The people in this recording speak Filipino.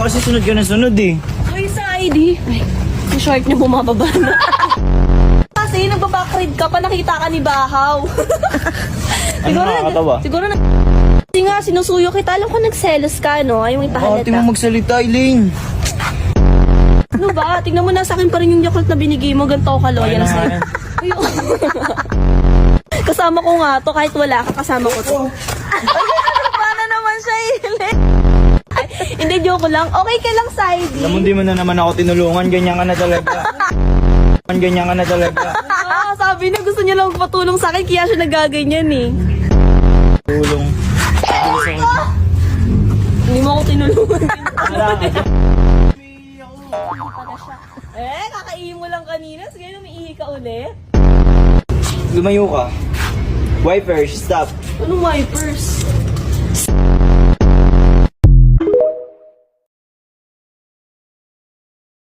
kasi sunod ka na sunod eh. Ay, sa ID. Ay, yung short niya bumababa na. Kasi nagbabackread ka pa, nakita ka ni Bahaw. Ano nakakatawa? Siguro na... Kasi nga, sinusuyo kita. Alam ko nagselos ka, no? Ayaw mo ipahalata. Ate mo magsalita, Elaine. Ano ba? Tingnan mo na sa akin pa rin yung yakult na binigay mo. Ganito ako kaloyal Ayun na sa'yo. nga yan. Ayun. Kasama ko nga to. Kahit wala ka, kasama ko to. Paano naman siya, Elaine? Ay, hindi, joke lang. Okay ka lang, Saidi. Alam mo, di mo na naman ako tinulungan. Ganyan ka na talaga. Ganyan ka na talaga. Ah, sabi niya gusto niya lang patulong sa akin, kaya siya nagaganyan eh. Tulong. Hindi mo ako tinulungan. Wala ka. Kakaihi mo lang kanina. Sige, umiihi ka ulit. Lumayo ka. Wipers, stop. Anong wipers?